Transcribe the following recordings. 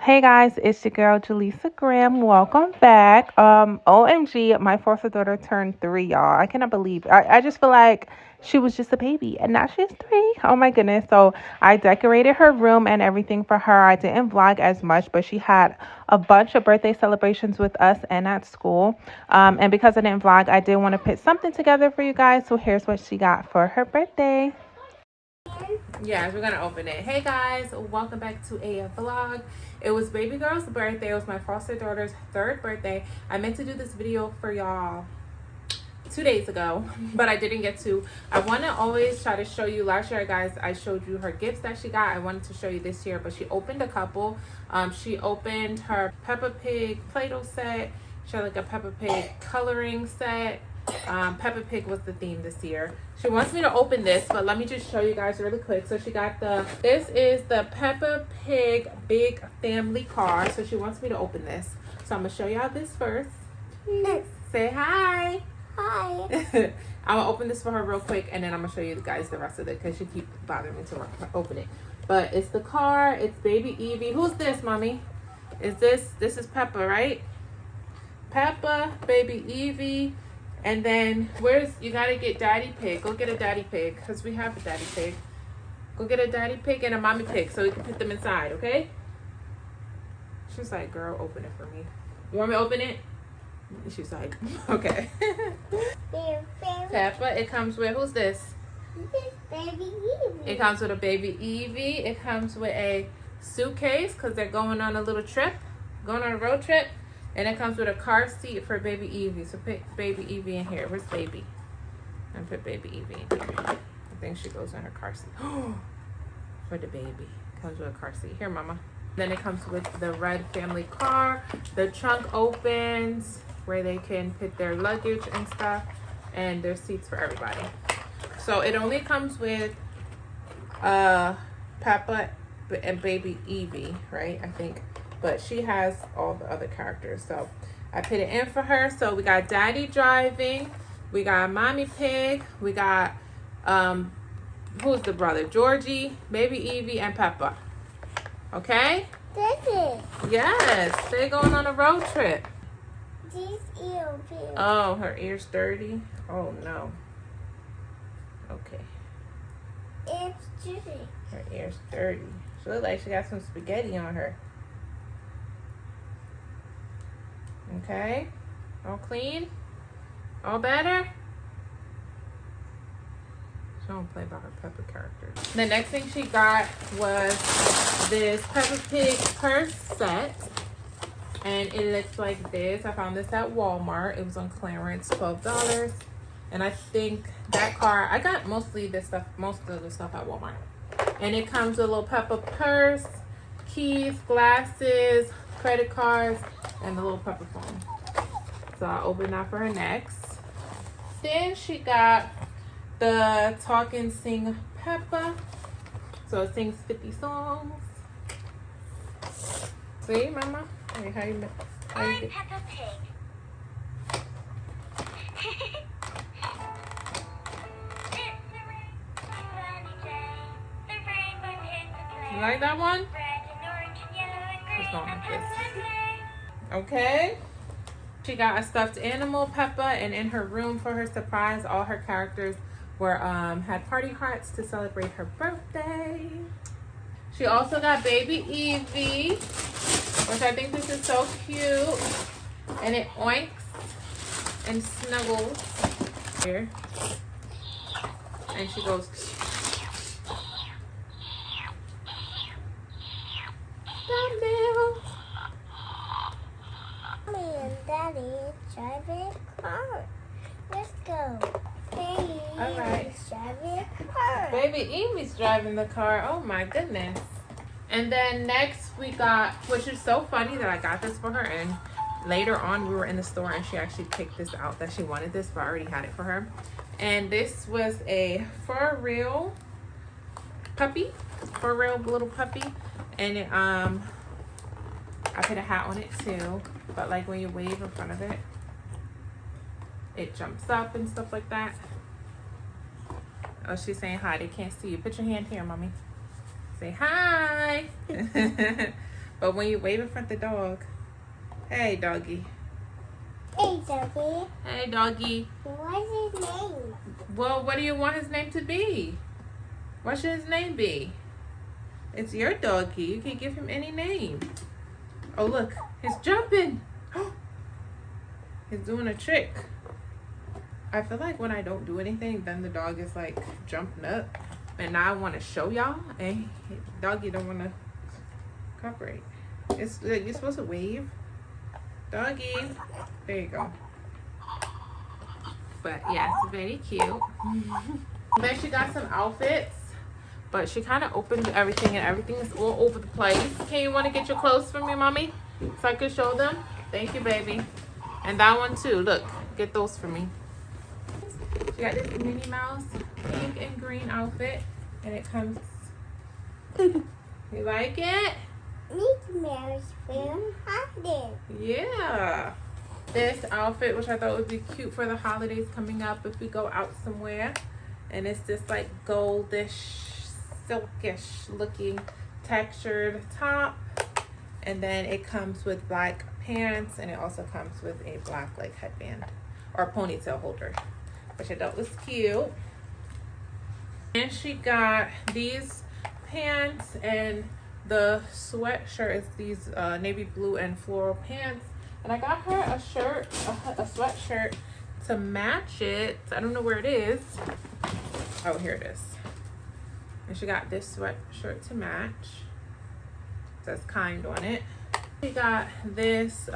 Hey guys, it's your girl Jaleesa Graham. Welcome back. OMG, my foster daughter turned 3, y'all. I cannot believe it. I just feel like she was just a baby and now she's 3. Oh my goodness. So I decorated her room and everything for her. I didn't vlog as much, but she had a bunch of birthday celebrations with us and at school. And because I didn't vlog, I did want to put something together for you guys. So here's what she got for her birthday. Yes, we're gonna open it. Hey guys, welcome back to a vlog. It was baby girl's birthday. It was my foster daughter's 3rd birthday. I meant to do this video for y'all 2 days ago, but I didn't get to. I want to always try to show you. Last year, guys, I showed you her gifts that she got. I wanted to show you this year, but she opened a couple. She opened her Peppa Pig Play-Doh set. She had like a Peppa Pig coloring set. Peppa Pig was the theme this year. She wants me to open this, but let me just show you guys really quick. So she got this is the Peppa Pig Big Family Car. So she wants me to open this. So I'm gonna show y'all this first. Say hi. Hi. I'm gonna open this for her real quick, and then I'm gonna show you guys the rest of it because she keeps bothering me to open it. But it's the car. It's baby Evie. Who's this, mommy? This is Peppa, right? Peppa, baby Evie. And then you gotta get Daddy Pig. Go get a Daddy Pig because we have a Daddy Pig. Go get a Daddy Pig and a Mommy Pig so we can put them inside, okay? She's like, girl, open it for me. You want me to open it? She's like, okay. Peppa, it comes with, who's this? This is baby Evie. It comes with a baby Evie. It comes with a suitcase because they're going on a little trip, going on a road trip. And it comes with a car seat for baby Evie. So put baby Evie in here. Where's baby? And put baby Evie in here. I think she goes in her car seat. For the baby. Comes with a car seat. Here, mama. Then it comes with the red family car. The trunk opens where they can put their luggage and stuff. And there's seats for everybody. So it only comes with Peppa and baby Evie, right? I think. But she has all the other characters. So I put it in for her. So we got Daddy driving. We got Mommy Pig. We got, who's the brother? Georgie, baby Evie, and Peppa. Okay? This is. Yes. They're going on a road trip. These ears. Oh, her ear's dirty? Oh, no. Okay. It's dirty. Her ear's dirty. She looks like she got some spaghetti on her. Okay, all clean, all better. She don't play about her Peppa characters. The next thing she got was this Peppa Pig purse set, and it looks like this. I found this at Walmart. It was on clearance, $12, and I think that car. I got most of the stuff at Walmart, and it comes with a little Peppa purse, keys, glasses, credit cards, and the little Peppa phone. So I'll open that for her next. Then she got the Talk and Sing Peppa. So it sings 50 songs. See, mama? Hey, how you I'm get? Peppa Pig. You like that one? Red and orange and yellow and green. It's going like this. Okay. She got a stuffed animal, Peppa, and in her room for her surprise, all her characters were had party hearts to celebrate her birthday. She also got baby Evie, which I think this is so cute. And it oinks and snuggles here. And she goes, Mommy and Daddy driving a car. Let's go. Baby All right. is driving a car. baby Evie's driving the car. Oh my goodness. And then next we got, which is so funny that I got this for her, and later on we were in the store and she actually picked this out that she wanted this, but I already had it for her. And this was a for real puppy, for real little puppy. And it, I put a hat on it too, but like when you wave in front of it, it jumps up and stuff like that. Oh, she's saying hi. They can't see you. Put your hand here, mommy. Say hi. But when you wave in front of the dog, hey doggy. Hey, doggy. Hey doggy. What's his name? Well, what do you want his name to be? What should his name be? It's your doggy. You can give him any name. Oh look, he's jumping. He's doing a trick. I feel like when I don't do anything, then the dog is like jumping up. And now I want to show y'all. And doggy don't want to cooperate. It's you're supposed to wave. Doggy. There you go. But yeah, it's very cute. Then she got some outfits. But she kind of opened everything and everything is all over the place. Can you want to get your clothes for me, mommy? So I can show them? Thank you, baby. And that one too. Look, get those for me. She got this Minnie Mouse pink and green outfit. And it comes... You like it? Mickey Mouse film hiding. Yeah. This outfit, which I thought would be cute for the holidays coming up if we go out somewhere. And it's this like goldish, silkish looking textured top. And then it comes with black pants. And it also comes with a black like headband or ponytail holder, which I thought was cute. And she got these pants and the sweatshirt is these navy blue and floral pants. And I got her a shirt, a sweatshirt to match it. I don't know where it is. Oh, here it is. And she got this sweatshirt to match. It says kind on it. She got this,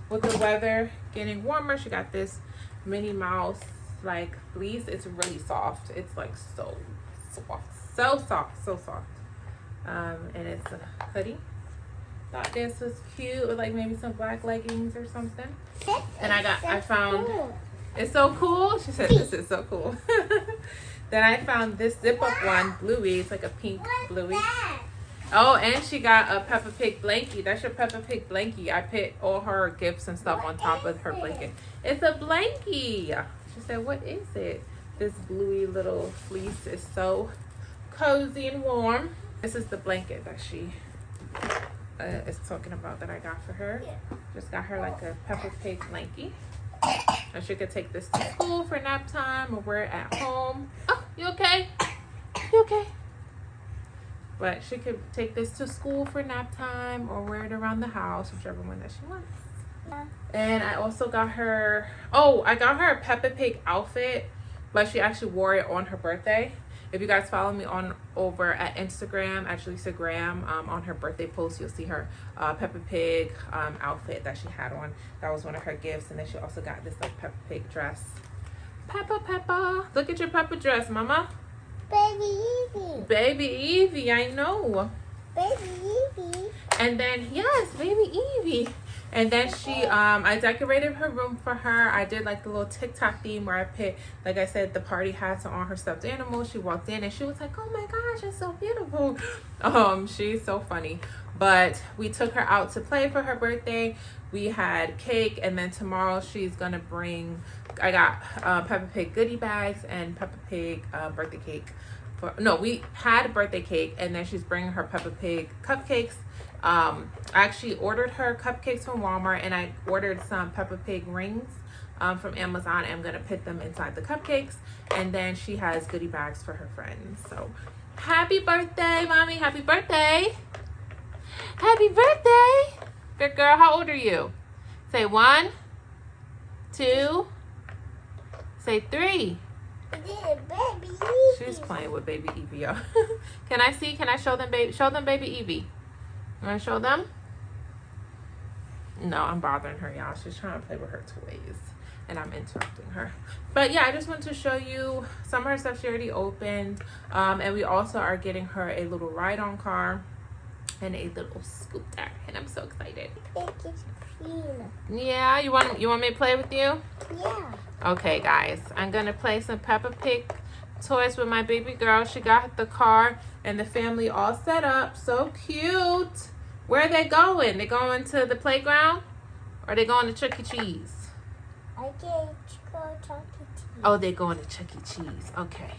with the weather getting warmer, she got this Minnie Mouse like fleece. It's really soft. It's like so soft. So soft. So soft. And it's a hoodie. Thought this was cute with like maybe some black leggings or something. And I found, it's so cool. She said this is so cool. Then I found this zip up one, bluey. It's like a pink bluey. Oh, and she got a Peppa Pig blankie. That's your Peppa Pig blankie. I put all her gifts and stuff on top of her blanket. It's a blankie. She said, what is it? This bluey little fleece is so cozy and warm. This is the blanket that she is talking about that I got for her. Just got her like a Peppa Pig blankie. And she could take this to school for nap time or wear it at home. Oh, you okay? You okay? But she could take this to school for nap time or wear it around the house, whichever one that she wants. And I also got her, I got her a Peppa Pig outfit, but she actually wore it on her birthday. If you guys follow me on over at Instagram, at Jaleesa Graham, on her birthday post, you'll see her Peppa Pig outfit that she had on. That was one of her gifts. And then she also got this like Peppa Pig dress. Peppa. Look at your Peppa dress, mama. Baby Evie. Baby Evie, I know. Baby Evie. And then, yes, baby Evie. And then she, I decorated her room for her. I did like the little TikTok theme where I put, like I said, the party hats on her stuffed animal. She walked in and she was like, oh my gosh, it's so beautiful. She's so funny. But we took her out to play for her birthday. We had cake, and then tomorrow she's gonna bring, I got Peppa Pig goodie bags and Peppa Pig birthday cake. We had a birthday cake, and then she's bringing her Peppa Pig cupcakes. I actually ordered her cupcakes from Walmart, and I ordered some Peppa Pig rings from Amazon. I'm gonna put them inside the cupcakes, and then she has goodie bags for her friends. So happy birthday, mommy. Happy birthday. Happy birthday. Good girl. How old are you? Say 1, 2, say 3. Baby Evie. She's playing with baby Evie, y'all. Can I see? Can I show them baby? Show them baby Evie. You want to show them? No, I'm bothering her, y'all. She's trying to play with her toys, and I'm interrupting her. But yeah, I just want to show you some of her stuff she already opened. And we also are getting her a little ride-on car and a little scooter, and I'm so excited. Yeah, you want me to play with you? Yeah. Okay, guys, I'm gonna play some Peppa Pig toys with my baby girl. She got the car and the family all set up. So cute. Where are they going? They going to the playground, or they going to Chuck E. Cheese? I get to go Chuck E. Cheese. Oh, they're going to Chuck E. Cheese. Okay,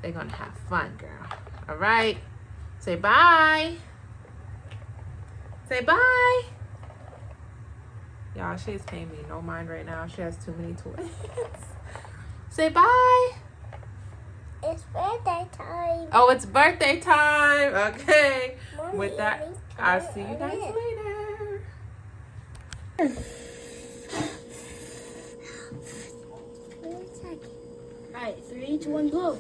they're gonna have fun, girl. All right, say bye. Say bye. Y'all, she is paying me no mind right now. She has too many toys. Say bye. It's birthday time. Oh, it's birthday time. Okay. Mommy, With that, I'll see you guys later. Alright, 3, 2, 1, go.